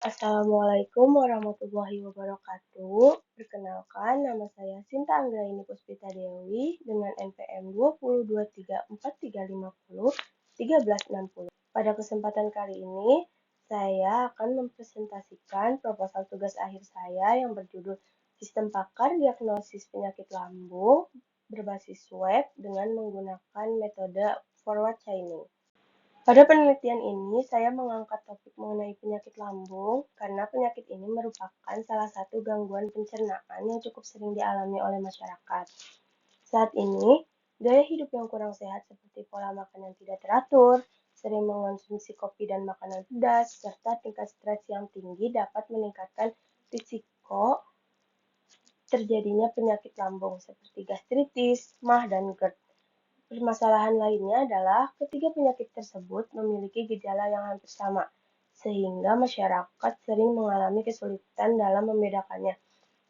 Assalamualaikum warahmatullahi wabarakatuh. Perkenalkan, nama saya Sinta Anggraini Puspita Dewi dengan NPM 202343501360. Pada kesempatan kali ini, saya akan mempresentasikan proposal tugas akhir saya yang berjudul Sistem Pakar Diagnosis Penyakit Lambung berbasis web dengan menggunakan metode forward chaining. Pada penelitian ini, saya mengangkat topik mengenai penyakit lambung karena penyakit ini merupakan salah satu gangguan pencernaan yang cukup sering dialami oleh masyarakat. Saat ini, gaya hidup yang kurang sehat seperti pola makan yang tidak teratur, sering mengonsumsi kopi dan makanan pedas, serta tingkat stres yang tinggi dapat meningkatkan risiko terjadinya penyakit lambung seperti gastritis, MAH, dan GERD. Permasalahan lainnya adalah ketiga penyakit tersebut memiliki gejala yang hampir sama, sehingga masyarakat sering mengalami kesulitan dalam membedakannya.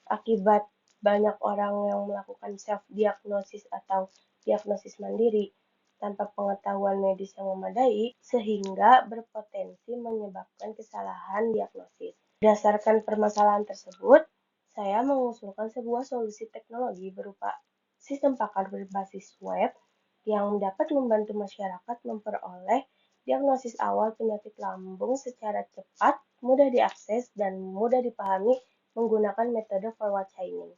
Akibat banyak orang yang melakukan self-diagnosis atau diagnosis mandiri tanpa pengetahuan medis yang memadai, sehingga berpotensi menyebabkan kesalahan diagnosis. Berdasarkan permasalahan tersebut, saya mengusulkan sebuah solusi teknologi berupa sistem pakar berbasis web yang dapat membantu masyarakat memperoleh diagnosis awal penyakit lambung secara cepat, mudah diakses, dan mudah dipahami menggunakan metode forward chaining.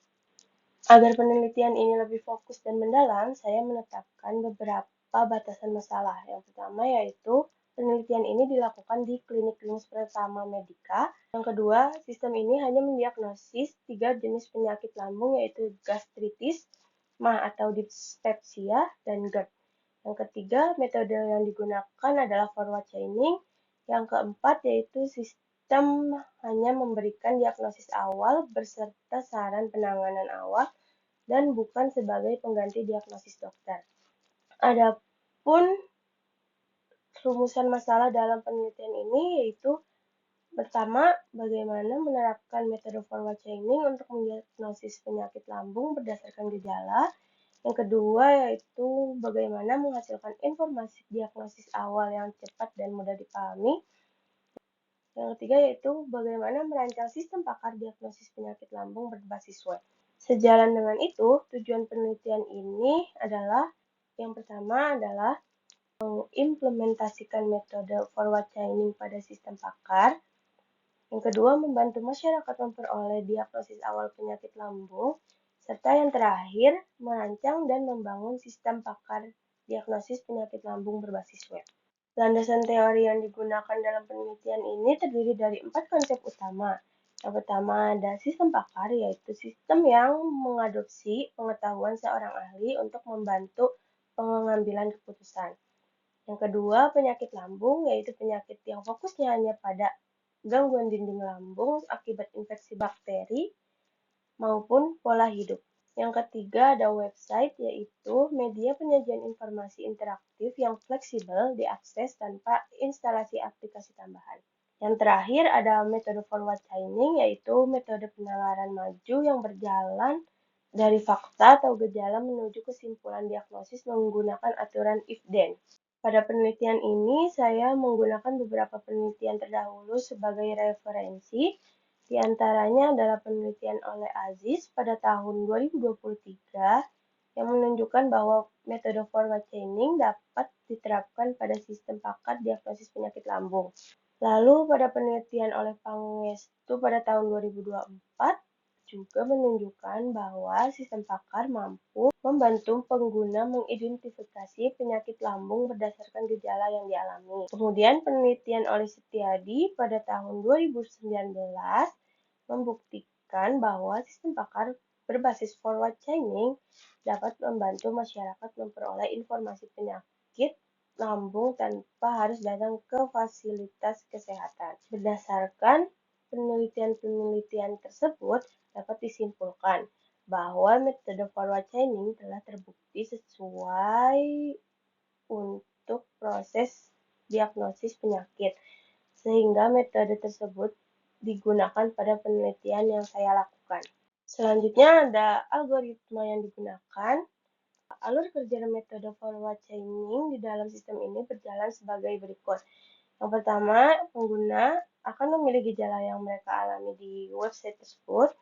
Agar penelitian ini lebih fokus dan mendalam, saya menetapkan beberapa batasan masalah. Yang pertama yaitu penelitian ini dilakukan di klinik pertama Medika. Yang kedua, sistem ini hanya mendiagnosis 3 jenis penyakit lambung yaitu gastritis, MAH atau dispepsia, dan GERD. Yang ketiga, metode yang digunakan adalah forward chaining. Yang keempat yaitu sistem hanya memberikan diagnosis awal beserta saran penanganan awal dan bukan sebagai pengganti diagnosis dokter. Adapun rumusan masalah dalam penelitian ini yaitu pertama, bagaimana menerapkan metode forward chaining untuk mendiagnosis penyakit lambung berdasarkan gejala. Yang kedua yaitu bagaimana menghasilkan informasi diagnosis awal yang cepat dan mudah dipahami. Yang ketiga yaitu bagaimana merancang sistem pakar diagnosis penyakit lambung berbasis web. Sejalan dengan itu, tujuan penelitian ini adalah yang pertama adalah mengimplementasikan metode forward chaining pada sistem pakar. Yang kedua, membantu masyarakat memperoleh diagnosis awal penyakit lambung. Serta yang terakhir, merancang dan membangun sistem pakar diagnosis penyakit lambung berbasis web. Landasan teori yang digunakan dalam penelitian ini terdiri dari 4 konsep utama. Yang pertama ada sistem pakar, yaitu sistem yang mengadopsi pengetahuan seorang ahli untuk membantu pengambilan keputusan. Yang kedua, penyakit lambung, yaitu penyakit yang fokusnya hanya pada gangguan dinding lambung akibat infeksi bakteri maupun pola hidup. Yang ketiga ada website, yaitu media penyajian informasi interaktif yang fleksibel diakses tanpa instalasi aplikasi tambahan. Yang terakhir ada metode forward chaining, yaitu metode penalaran maju yang berjalan dari fakta atau gejala menuju kesimpulan diagnosis menggunakan aturan if-then. Pada penelitian ini, saya menggunakan beberapa penelitian terdahulu sebagai referensi. Di antaranya adalah penelitian oleh Aziz pada tahun 2023 yang menunjukkan bahwa metode forward chaining dapat diterapkan pada sistem pakar diagnosis penyakit lambung. Lalu pada penelitian oleh Pangestu pada tahun 2024 juga menunjukkan bahwa sistem pakar mampu membantu pengguna mengidentifikasi penyakit lambung berdasarkan gejala yang dialami. Kemudian penelitian oleh Setiadi pada tahun 2019 membuktikan bahwa sistem pakar berbasis forward chaining dapat membantu masyarakat memperoleh informasi penyakit lambung tanpa harus datang ke fasilitas kesehatan. Berdasarkan penelitian-penelitian tersebut, dapat disimpulkan bahwa metode forward chaining telah terbukti sesuai untuk proses diagnosis penyakit, sehingga metode tersebut digunakan pada penelitian yang saya lakukan. Selanjutnya ada algoritma yang digunakan. Alur kerja metode forward chaining di dalam sistem ini berjalan sebagai berikut. Yang pertama, pengguna akan memilih gejala yang mereka alami di website tersebut.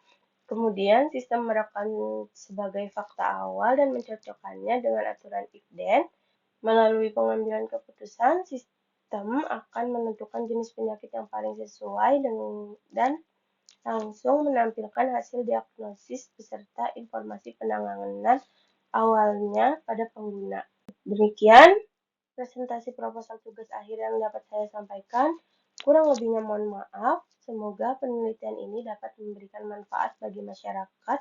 Kemudian, sistem merekam sebagai fakta awal dan mencocokkannya dengan aturan if then. Melalui pengambilan keputusan, sistem akan menentukan jenis penyakit yang paling sesuai dan langsung menampilkan hasil diagnosis beserta informasi penanganan awalnya pada pengguna. Demikian presentasi proposal tugas akhir yang dapat saya sampaikan. Kurang lebihnya mohon maaf. Semoga penelitian ini dapat memberikan manfaat bagi masyarakat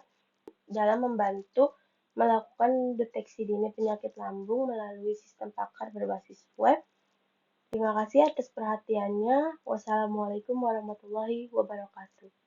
dalam membantu melakukan deteksi dini penyakit lambung melalui sistem pakar berbasis web. Terima kasih atas perhatiannya. Wassalamualaikum warahmatullahi wabarakatuh.